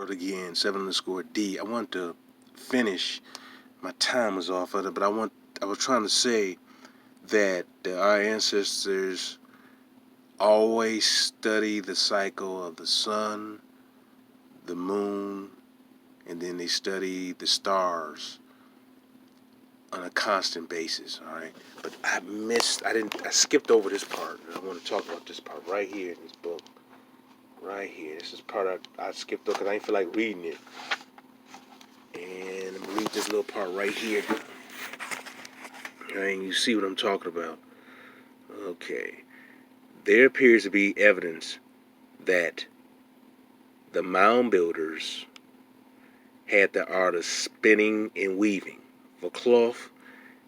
But again, 7_D. I want to finish. My time was off of it, but I was trying to say that our ancestors always study the cycle of the sun, the moon, and then they study the stars on a constant basis, all right? But I skipped over this part, and I want to talk about this part right here in this book. Right here. This is part I skipped over because I didn't feel like reading it. And I'm going to read this little part right here. And you see what I'm talking about. Okay. There appears to be evidence that the mound builders had the art of spinning and weaving, for cloth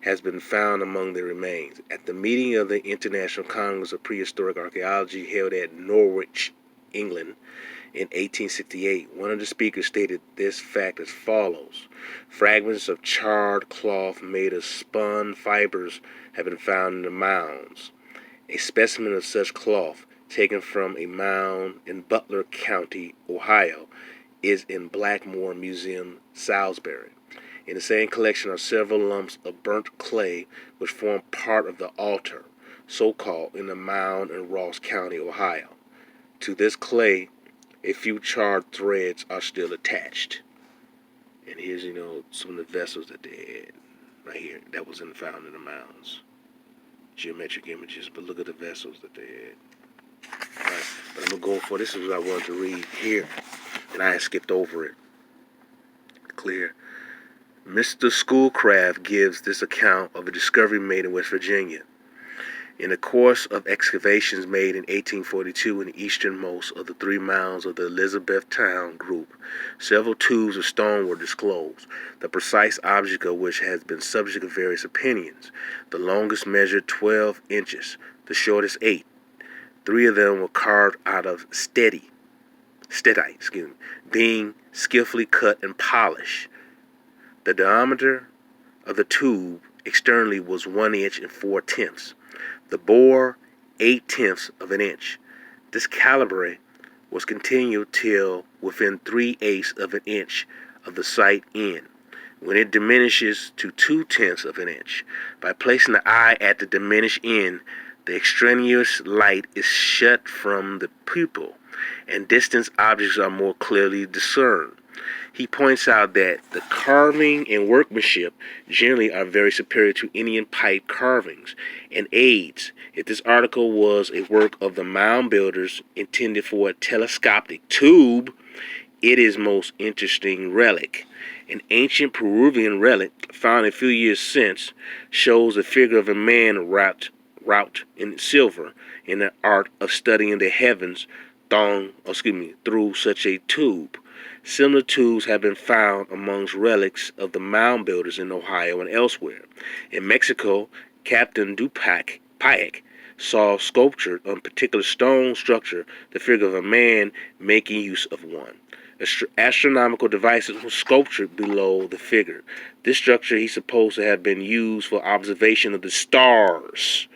has been found among their remains. At the meeting of the International Congress of Prehistoric Archaeology held at Norwich, England, in 1868, one of the speakers stated this fact as follows: fragments of charred cloth made of spun fibers have been found in the mounds. A specimen of such cloth, taken from a mound in Butler County, Ohio, is in Blackmore Museum, Salisbury. In the same collection are several lumps of burnt clay which form part of the altar, so-called, in the mound in Ross County, Ohio. To this clay, a few charred threads are still attached. And here's, some of the vessels that they had right here that was found in the mounds. Geometric images, but look at the vessels that they had. All right, but I'm going to go for this is what I wanted to read here. And I had skipped over it. Clear. Mr. Schoolcraft gives this account of a discovery made in West Virginia. In the course of excavations made in 1842 in the easternmost of the 3 mounds of the Elizabethtown group, several tubes of stone were disclosed, the precise object of which has been subject of various opinions. The longest measured 12 inches, the shortest 8. 3 of them were carved out of steadite, being skillfully cut and polished. The diameter of the tube externally was 1 inch and 4/10. The bore 8/10 of an inch. This calibre was continued till within 3/8 of an inch of the sight end, when it diminishes to 2/10 of an inch. By placing the eye at the diminished end, the extraneous light is shut from the pupil, and distant objects are more clearly discerned. He points out that the carving and workmanship generally are very superior to Indian pipe carvings, and aids if this article was a work of the mound builders intended for a telescopic tube. It is most interesting relic. An ancient Peruvian relic found a few years since shows the figure of a man wrapped in silver in the art of studying the heavens through such a tube. Similar tubes have been found amongst relics of the mound builders in Ohio and elsewhere. In Mexico, Captain Dupac saw sculptured on a particular stone structure the figure of a man making use of one. Astronomical devices were sculptured below the figure. This structure he supposed to have been used for observation of the stars.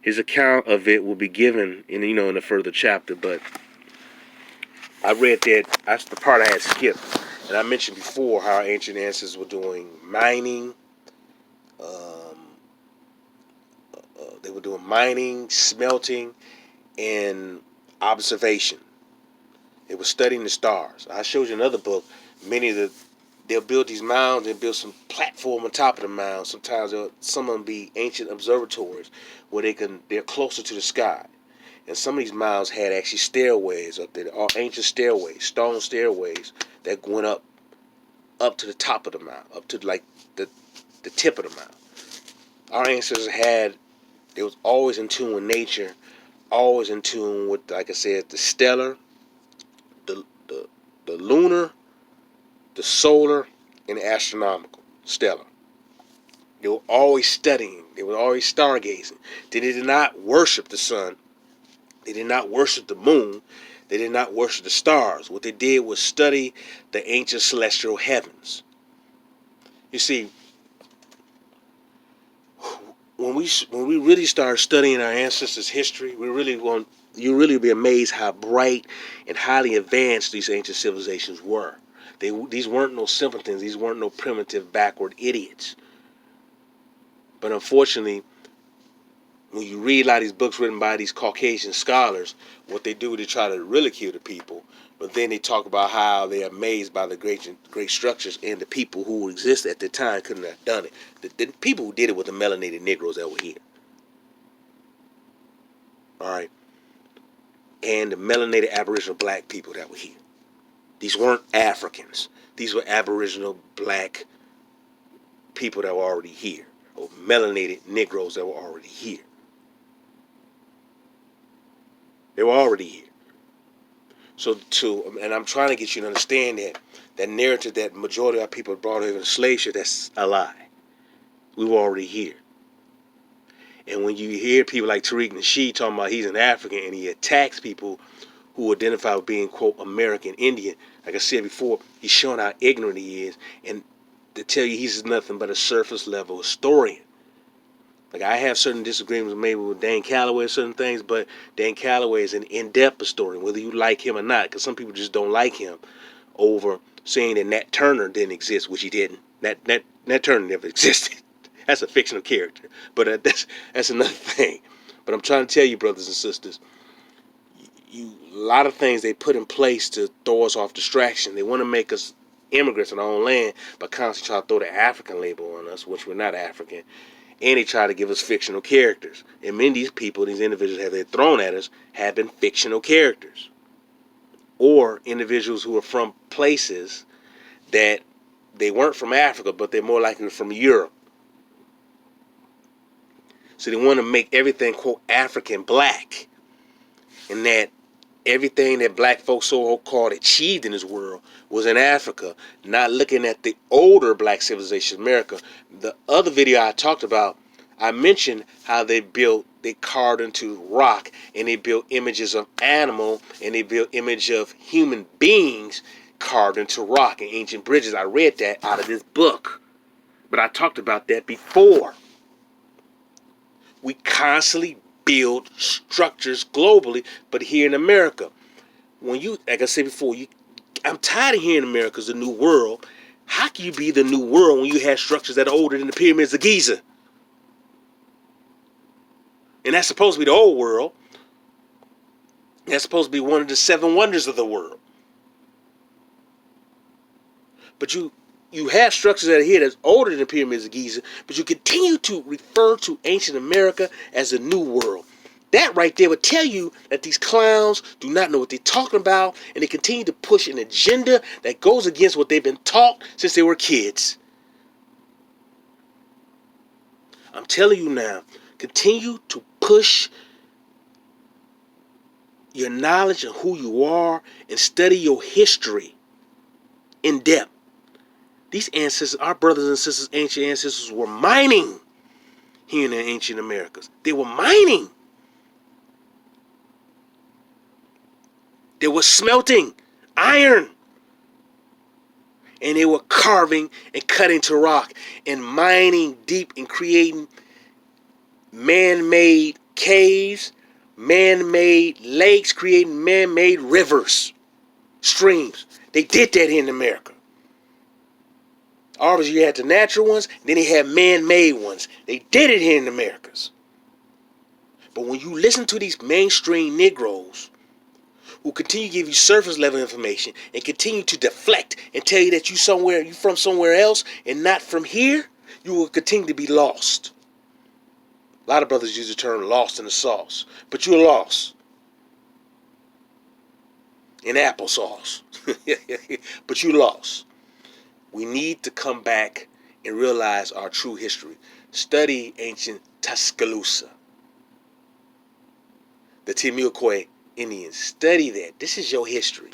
His account of it will be given in a further chapter, but I read that's the part I had skipped. And I mentioned before how our ancient ancestors were doing mining. They were doing mining, smelting, and observation. They were studying the stars. I showed you another book. They'll build these mounds and build some platform on top of the mound. Sometimes some of them be ancient observatories where they're closer to the sky. And some of these mounds had actually stairways up there, all ancient stairways, stone stairways that went up to the top of the mound, up to like the tip of the mound. Our ancestors they was always in tune with nature, always in tune with, like I said, the stellar, the lunar, the solar, and the astronomical, stellar. They were always studying. They were always stargazing. They did not worship the sun. They did not worship the moon. They did not worship the stars. What they did was study the ancient celestial heavens. You see, when we really start studying our ancestors' history, we really want you really be amazed how bright and highly advanced these ancient civilizations were. These weren't no simpletons. These weren't no primitive, backward idiots. But unfortunately, when you read a lot of these books written by these Caucasian scholars, what they do, they try to ridicule the people. But then they talk about how they're amazed by the great structures, and the people who existed at the time couldn't have done it. The people who did it were the melanated Negroes that were here. All right. And the melanated Aboriginal black people that were here. These weren't Africans. These were Aboriginal black people that were already here, or melanated Negroes that were already here. They were already here. And I'm trying to get you to understand that narrative that majority of our people brought over in slave ship, that's a lie. We were already here. And when you hear people like Tariq Nasheed talking about he's an African and he attacks people who identify with being, quote, American Indian, like I said before, he's showing how ignorant he is, and to tell you he's nothing but a surface level historian. Like, I have certain disagreements maybe with Dan Calloway or certain things, but Dan Calloway is an in-depth historian, whether you like him or not, because some people just don't like him over saying that Nat Turner didn't exist, which he didn't. Nat Turner never existed. That's a fictional character, but that's another thing. But I'm trying to tell you, brothers and sisters, a lot of things they put in place to throw us off distraction. They want to make us immigrants in our own land, but constantly try to throw the African label on us, which we're not African. And they try to give us fictional characters. And many of these people, these individuals have been thrown at us, have been fictional characters. Or individuals who are from places that they weren't from Africa, but they're more likely from Europe. So they want to make everything, quote, African black. And that everything that black folks so-called achieved in this world was in Africa, not looking at the older black civilization, America. The other video I talked about, I mentioned how they carved into rock, and they built images of animal, and they built image of human beings carved into rock in ancient bridges. I read that out of this book, but I talked about that before. We constantly build structures globally, but here in America, when you, like I said before, I'm tired of hearing America's the new world. How can you be the new world when you have structures that are older than the pyramids of Giza? And that's supposed to be the old world. That's supposed to be one of the 7 wonders of the world. But you have structures that are here that's older than the pyramids of Giza, but you continue to refer to ancient America as the new world. That right there would tell you that these clowns do not know what they're talking about, and they continue to push an agenda that goes against what they've been taught since they were kids. I'm telling you now, continue to push your knowledge of who you are and study your history in depth. These ancestors, our brothers and sisters, ancient ancestors, were mining here in the ancient Americas. They were mining. They were smelting iron. And they were carving and cutting to rock and mining deep and creating man-made caves, man-made lakes, creating man-made rivers, streams. They did that here in America. Obviously, you had the natural ones, then they had man-made ones. They did it here in the Americas. But when you listen to these mainstream Negroes who continue to give you surface level information and continue to deflect and tell you that you from somewhere else and not from here, you will continue to be lost. A lot of brothers use the term lost in the sauce, but you're lost in applesauce. But you lost. We need to come back and realize our true history. Study ancient Tuscaloosa, the Timucua Indians. Study that. This is your history.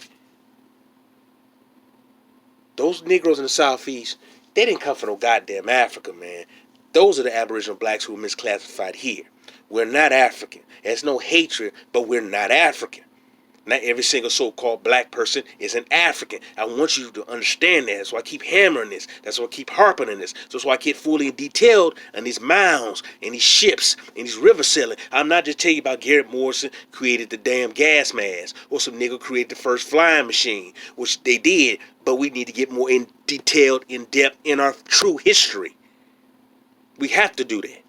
Those Negroes in the Southeast, they didn't come from no goddamn Africa, man. Those are the Aboriginal blacks who were misclassified here. We're not African. There's no hatred, but we're not African. Not every single so-called black person is an African. I want you to understand that. That's why I keep hammering this. That's why I keep harping on this. That's why I get fully detailed on these mounds and these ships and these river sailing. I'm not just telling you about Garrett Morrison created the damn gas mask or some nigga created the first flying machine, which they did, but we need to get more in detailed, in depth in our true history. We have to do that.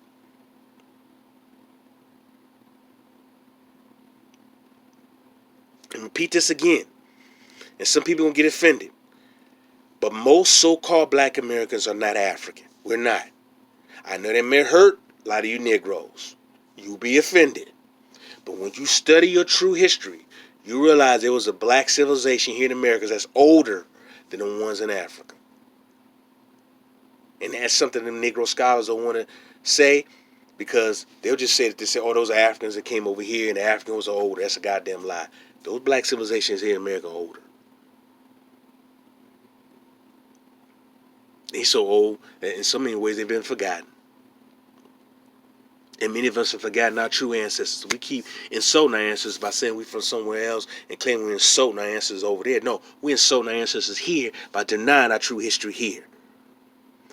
And repeat this again. And some people gonna get offended. But most so-called black Americans are not African. We're not. I know that may hurt a lot of you Negroes. You'll be offended. But when you study your true history, you realize there was a black civilization here in America that's older than the ones in Africa. And that's something them Negro scholars don't want to say, because they'll just say that they say, oh, those are Africans that came over here and the Africans are older. That's a goddamn lie. Those black civilizations here in America are older. They're so old that in so many ways they've been forgotten. And many of us have forgotten our true ancestors. We keep insulting our ancestors by saying we're from somewhere else and claiming we're insulting our ancestors over there. No, we're insulting our ancestors here by denying our true history here.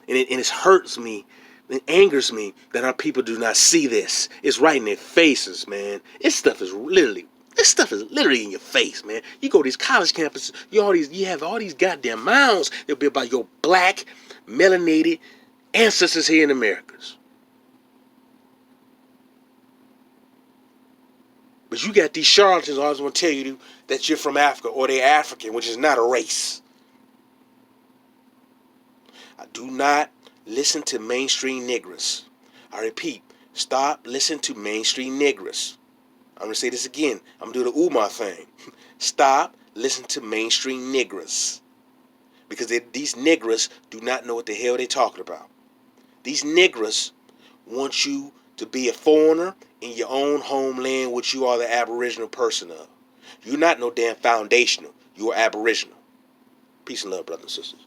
And it hurts me, it angers me that our people do not see this. It's right in their faces, man. This stuff is literally in your face, man. You go to these college campuses, you have all these goddamn mounds that'll be about your black, melanated ancestors here in Americas. But you got these charlatans always want to tell you that you're from Africa or they're African, which is not a race. I do not listen to mainstream niggers. I repeat, stop listening to mainstream niggers. I'm going to say this again. I'm going to do the Umar thing. Stop listening to mainstream niggers. Because these niggers do not know what the hell they're talking about. These niggers want you to be a foreigner in your own homeland, which you are the aboriginal person of. You're not no damn foundational. You are aboriginal. Peace and love, brothers and sisters.